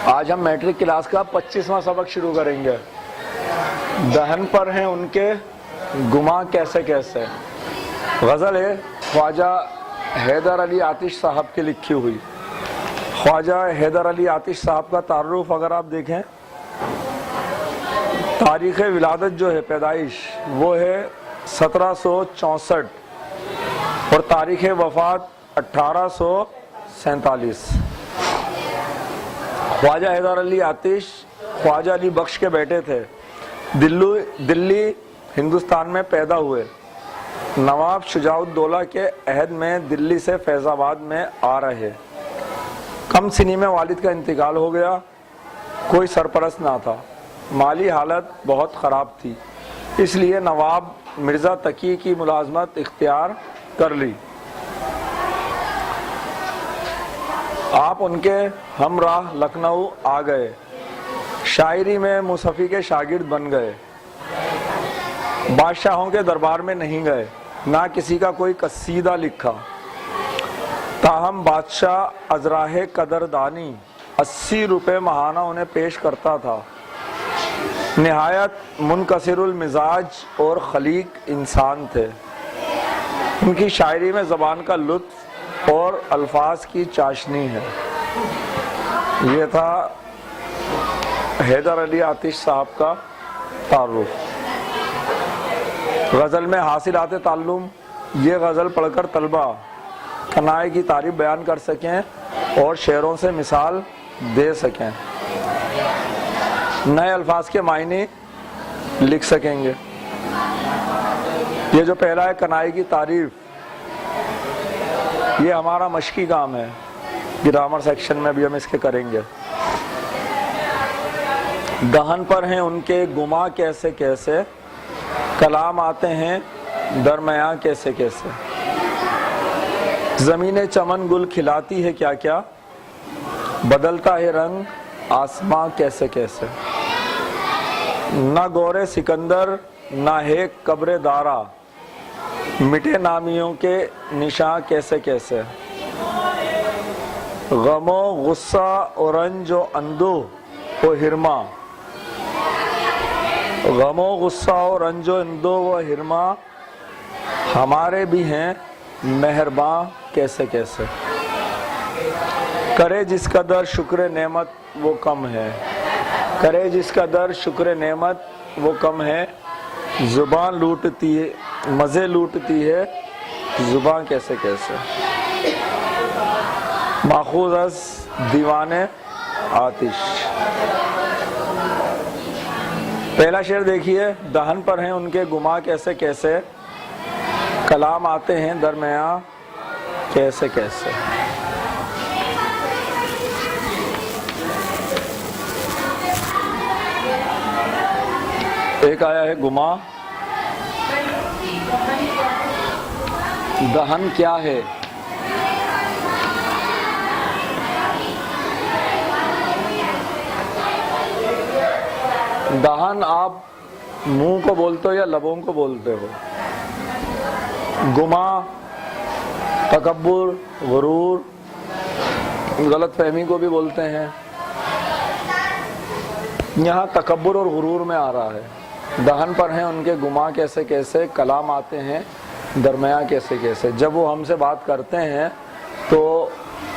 آج ہم matric class کا 25واں سبق شروع کریں گے۔ دہن پر ہیں ان کے گماں کیسے کیسے۔ غزل ہے خواجہ حیدر علی آتش صاحب کی لکھی ہوئی۔ خواجہ حیدر علی آتش صاحب کا تعارف اگر آپ دیکھیں، تاریخ ولادت جو ہے پیدائش وہ ہے 1764 اور تاریخ وفات 1847۔ خواجہ حیدر علی آتش خواجہ علی بخش کے بیٹے تھے۔ دلی ہندوستان میں پیدا ہوئے۔ نواب شجاع الدولہ کے عہد میں دلی سے فیض آباد میں آ رہے۔ کم سنی میں والد کا انتقال ہو گیا۔ کوئی سرپرست نہ تھا، مالی حالت بہت خراب تھی، اس لیے نواب مرزا تقی کی ملازمت اختیار کر لی۔ آپ ان کے ہمراہ لکھنؤ آ گئے۔ شاعری میں مصحفی کے شاگرد بن گئے۔ بادشاہوں کے دربار میں نہیں گئے، نہ کسی کا کوئی قصیدہ لکھا۔ تاہم بادشاہ ازراہ قدردانی 80 روپے ماہانہ انہیں پیش کرتا تھا۔ نہایت منکسر المزاج اور خلیق انسان تھے۔ ان کی شاعری میں زبان کا لطف اور الفاظ کی چاشنی ہے۔ یہ تھا حیدر علی آتش صاحب کا تعارف۔ غزل میں حاصلات تعلم، یہ غزل پڑھ کر طلبہ کنائے کی تعریف بیان کر سکیں اور شعروں سے مثال دے سکیں، نئے الفاظ کے معنی لکھ سکیں گے۔ یہ جو پہلا ہے کنائے کی تعریف، یہ ہمارا مشقی کام ہے، گرامر سیکشن میں بھی ہم اس کے کریں گے۔ دہن پر ہیں ان کے گماں کیسے کیسے، کلام آتے ہیں درمیاں کیسے کیسے۔ زمین چمن گل کھلاتی ہے کیا کیا، بدلتا ہے رنگ آسماں کیسے کیسے۔ نہ گورے سکندر نہ ہے قبر دارا، مٹے نامیوں کے نشاں کیسے کیسے۔ غم و غصہ و رنج و اندوہ و ہرما، غم و غصہ و رنج و اندوہ و ہرما، ہمارے بھی ہیں مہرباں کیسے کیسے۔ کرے جس قدر شکر نعمت وہ کم ہے، کرے جس قدر شکر نعمت وہ کم ہے۔ زبان لوٹتی ہے مزے لوٹتی ہے، زبان کیسے کیسے۔ ماخوذ از دیوان آتش۔ پہلا شعر دیکھیے، دہن پر ہیں ان کے گماں کیسے کیسے، کلام آتے ہیں درمیاں کیسے کیسے۔ ایک آیا ہے گماں۔ دہن کیا ہے؟ دہن آپ منہ کو بولتے ہو یا لبوں کو بولتے ہو؟ گماں تکبر، غرور، غلط فہمی کو بھی بولتے ہیں۔ یہاں تکبر اور غرور میں آ رہا ہے۔ دہن پر ہیں ان کے گماں کیسے کیسے، کلام آتے ہیں درمیاں کیسے کیسے۔ جب وہ ہم سے بات کرتے ہیں تو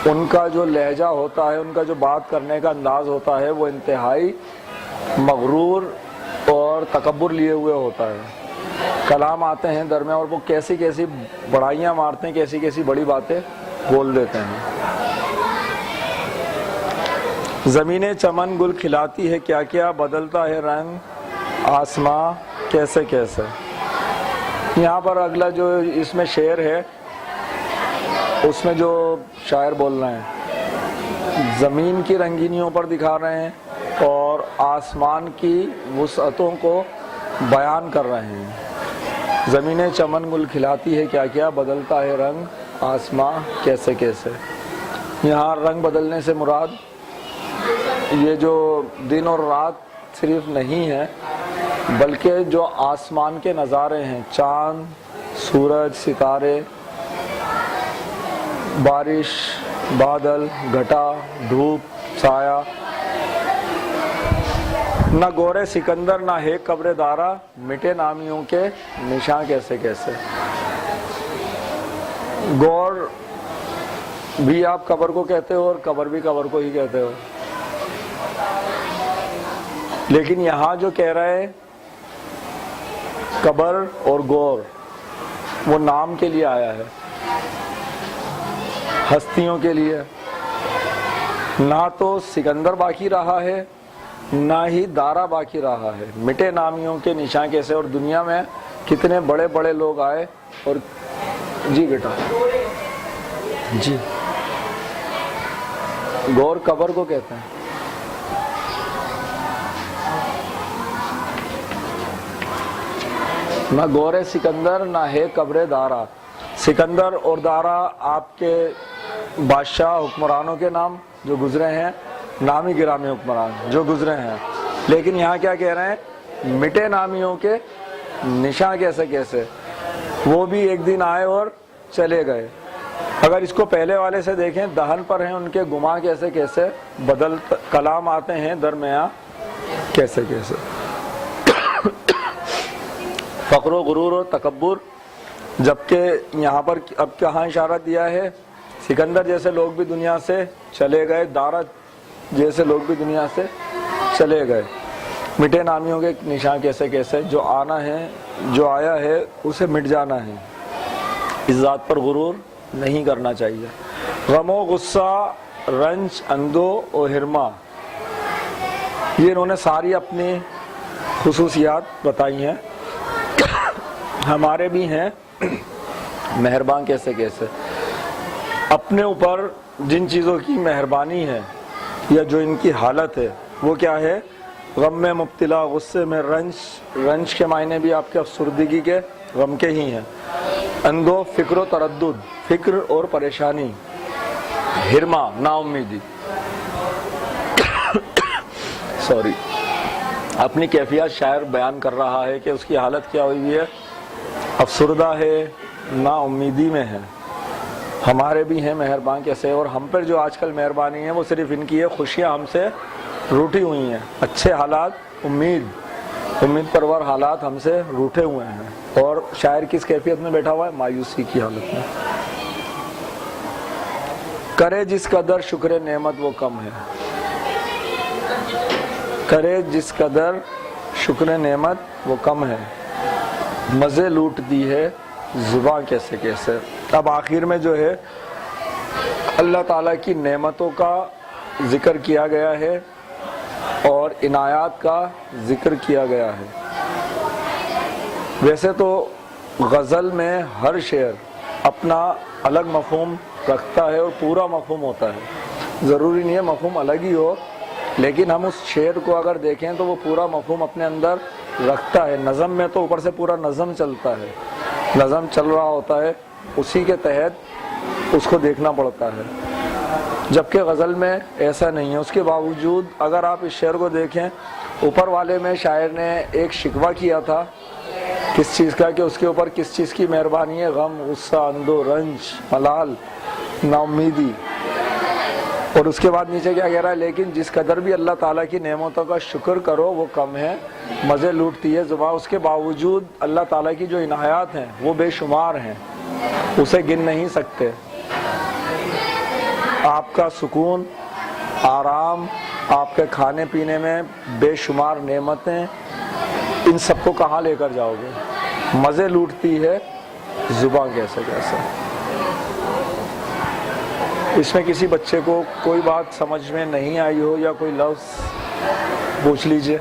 ان کا جو لہجہ ہوتا ہے، ان کا جو بات کرنے کا انداز ہوتا ہے، وہ انتہائی مغرور اور تکبر لیے ہوئے ہوتا ہے۔ کلام آتے ہیں درمیاں، اور وہ کیسی کیسی بڑائیاں مارتے ہیں، کیسی کیسی بڑی باتیں بول دیتے ہیں۔ زمینیں چمن گل کھلاتی ہے کیا کیا، بدلتا ہے رنگ آسماں کیسے کیسے۔ یہاں پر اگلا جو اس میں شعر ہے، اس میں جو شاعر بول رہے ہیں، زمین کی رنگینیوں پر دکھا رہے ہیں اور آسمان کی وسعتوں کو بیان کر رہے ہیں۔ زمینیں چمن گل کھلاتی ہے کیا کیا، بدلتا ہے رنگ آسماں کیسے کیسے۔ یہاں رنگ بدلنے سے مراد یہ جو دن اور رات صرف نہیں ہے، بلکہ جو آسمان کے نظارے ہیں، چاند، سورج، ستارے، بارش، بادل، گھٹا، دھوپ، سایہ، نہ گورے سکندر نہ ہے قبر دارا، مٹے نامیوں کے نشاں کیسے کیسے۔ گور بھی آپ قبر کو کہتے ہو اور قبر بھی قبر کو ہی کہتے ہو، لیکن یہاں جو کہہ رہا ہے قبر اور گور، وہ نام کے لیے آیا ہے، ہستیوں کے لیے۔ نہ تو سکندر باقی رہا ہے نہ ہی دارا باقی رہا ہے، مٹے نامیوں کے نشاں کیسے۔ اور دنیا میں کتنے بڑے بڑے لوگ آئے اور جی بیٹا جی، گور قبر کو کہتے ہیں۔ نہ گورے سکندر نہ ہے قبر دارا۔ سکندر اور دارا آپ کے بادشاہ حکمرانوں کے نام جو گزرے ہیں، نامی گرامی حکمران جو گزرے ہیں، لیکن یہاں کیا کہہ رہے ہیں، مٹے نامیوں کے نشاں کیسے کیسے، وہ بھی ایک دن آئے اور چلے گئے۔ اگر اس کو پہلے والے سے دیکھیں، دہن پر ہیں ان کے گماں کیسے کیسے، بدل کلام آتے ہیں درمیاں کیسے کیسے۔ فقر و غرور و تکبر، جبکہ یہاں پر اب کہاں اشارہ دیا ہے، سکندر جیسے لوگ بھی دنیا سے چلے گئے، دارا جیسے لوگ بھی دنیا سے چلے گئے، مٹے نامیوں کے نشان کیسے کیسے، جو آنا ہے جو آیا ہے اسے مٹ جانا ہے، اس ذات پر غرور نہیں کرنا چاہیے۔ غم و غصہ، رنج، اندو و ہرما، یہ انہوں نے ساری اپنی خصوصیات بتائی ہیں، ہمارے بھی ہیں مہربان کیسے کیسے۔ اپنے اوپر جن چیزوں کی مہربانی ہے یا جو ان کی حالت ہے وہ کیا ہے، غم میں مبتلا، غصے میں، رنج کے معنی بھی آپ کے افسردگی کے، غم کے ہی ہیں، اندو فکر و تردد، فکر اور پریشانی، ہرما نا امیدی، سوری، اپنی کیفیت شاعر بیان کر رہا ہے کہ اس کی حالت کیا ہوئی ہے، افسردہ ہے، نا امیدی میں ہے۔ ہمارے بھی ہیں مہربان کیسے، اور ہم پر جو آج کل مہربانی ہے وہ صرف ان کی ہے، خوشیاں ہم سے روٹھی ہوئی ہیں، اچھے حالات، امید پرور حالات ہم سے روٹھے ہوئے ہیں، اور شاعر کس کیفیت میں بیٹھا ہوا ہے، مایوسی کی حالت میں۔ کرے جس قدر شکر نعمت وہ کم ہے، کرے جس قدر شکر نعمت وہ کم ہے، مزے لوٹ دی ہے زباں کیسے کیسے۔ اب آخر میں جو ہے اللہ تعالیٰ کی نعمتوں کا ذکر کیا گیا ہے اور عنایات کا ذکر کیا گیا ہے۔ ویسے تو غزل میں ہر شعر اپنا الگ مفہوم رکھتا ہے اور پورا مفہوم ہوتا ہے، ضروری نہیں ہے مفہوم الگ ہی ہو، لیکن ہم اس شعر کو اگر دیکھیں تو وہ پورا مفہوم اپنے اندر رکھتا ہے۔ نظم میں تو اوپر سے پورا نظم چلتا ہے، نظم چل رہا ہوتا ہے، اسی کے تحت اس کو دیکھنا پڑتا ہے، جبکہ غزل میں ایسا نہیں ہے۔ اس کے باوجود اگر آپ اس شعر کو دیکھیں، اوپر والے میں شاعر نے ایک شکوہ کیا تھا کس چیز کا، کہ اس کے اوپر کس چیز کی مہربانی ہے، غم، غصہ، اندو، رنج، ملال، نا امیدی، اور اس کے بعد نیچے کیا کہہ رہا ہے، لیکن جس قدر بھی اللہ تعالیٰ کی نعمتوں کا شکر کرو وہ کم ہے، مزے لوٹتی ہے زبان۔ اس کے باوجود اللہ تعالیٰ کی جو عنایات ہیں وہ بے شمار ہیں، اسے گن نہیں سکتے۔ آپ کا سکون، آرام، آپ کے کھانے پینے میں بے شمار نعمتیں، ان سب کو کہاں لے کر جاؤ گے؟ مزے لوٹتی ہے زبان کیسے کیسے۔ اس میں کسی بچے کو کوئی بات سمجھ میں نہیں آئی ہو یا کوئی لفظ پوچھ لیجئے۔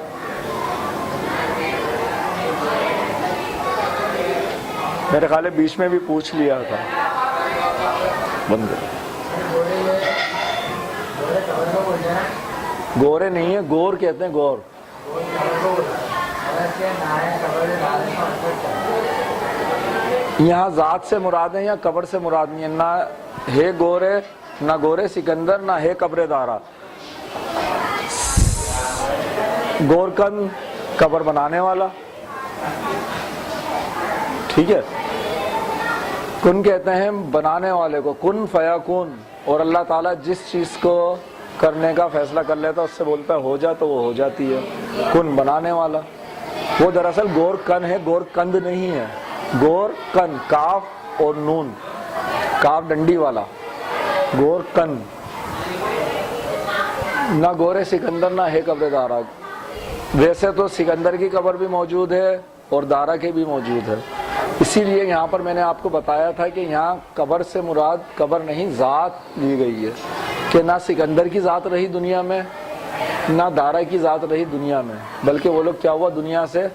میرے خیال ہے بیچ میں بھی پوچھ لیا تھا، بند کر۔ گورے نہیں ہیں، گور کہتے ہیں، گور۔ یہاں ذات سے مراد ہے یا قبر سے مراد نہیں ہے، نہ ہے گورے، نہ گورے سکندر، نہ ہے قبر دارا۔ گورکن قبر بنانے والا، ٹھیک ہے، کن کہتے ہیں بنانے والے کو، کن فیکون، اور اللہ تعالیٰ جس چیز کو کرنے کا فیصلہ کر لیتا اس سے بولتا ہے ہو جا تو وہ ہو جاتی ہے. کن بنانے والا وہ دراصل گور کن ہے, گور کند نہیں ہے. گور کن, کاف اور نون, کاف ڈنڈی والا, گور کن. نہ گورے سکندر نہ ہے قبر دارا. ویسے تو سکندر کی قبر بھی موجود ہے اور دارا کی بھی موجود ہے. اسی لیے یہاں پر میں نے آپ کو بتایا تھا کہ یہاں قبر سے مراد قبر نہیں ذات لی گئی ہے, کہ نہ سکندر کی ذات رہی دنیا میں نہ دارا کی ذات رہی دنیا میں, بلکہ وہ لوگ کیا ہوا دنیا سے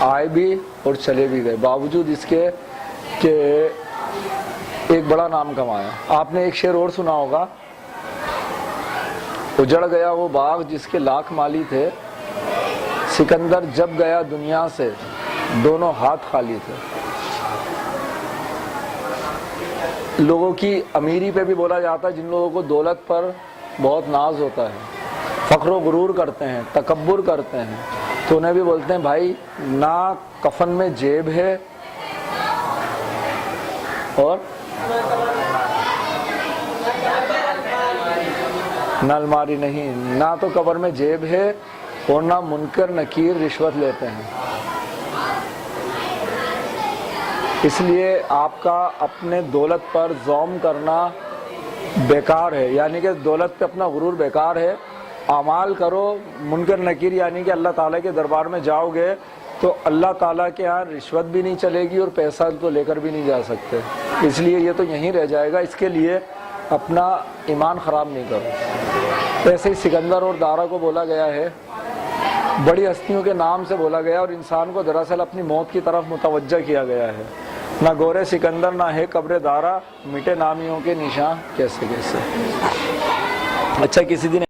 آئے بھی اور چلے بھی گئے, باوجود اس کے کہ ایک بڑا نام کمایا. آپ نے ایک شعر اور سنا ہوگا, اجڑ گیا وہ باغ جس کے لاکھ مالی تھے, سکندر جب گیا دنیا سے دونوں ہاتھ خالی تھے. لوگوں کی امیری پہ بھی بولا جاتا ہے, جن لوگوں کو دولت پر بہت ناز ہوتا ہے, فخر و غرور کرتے ہیں, تکبر کرتے ہیں, تو انہیں بھی بولتے ہیں بھائی نہ کفن میں جیب ہے اور نہ الماری نہیں, نہ تو قبر میں جیب ہے اور نہ منکر نکیر رشوت لیتے ہیں. اس لیے آپ کا اپنے دولت پر زوم کرنا بیکار ہے, یعنی کہ دولت پہ اپنا غرور بیکار ہے. اعمال کرو منکر نکیر, یعنی کہ اللہ تعالیٰ کے دربار میں جاؤ گے تو اللہ تعالیٰ کے یہاں رشوت بھی نہیں چلے گی اور پیسہ تو لے کر بھی نہیں جا سکتے. اس لیے یہ تو یہیں رہ جائے گا. اس کے لیے اپنا ایمان خراب نہیں کرو. ایسے ہی سکندر اور دارا کو بولا گیا ہے, بڑی ہستیوں کے نام سے بولا گیا اور انسان کو دراصل اپنی موت کی طرف متوجہ کیا گیا ہے. نہ گورے سکندر نہ ہے قبر دارا, مٹے نامیوں کے نشان کیسے کیسے. اچھا کسی دن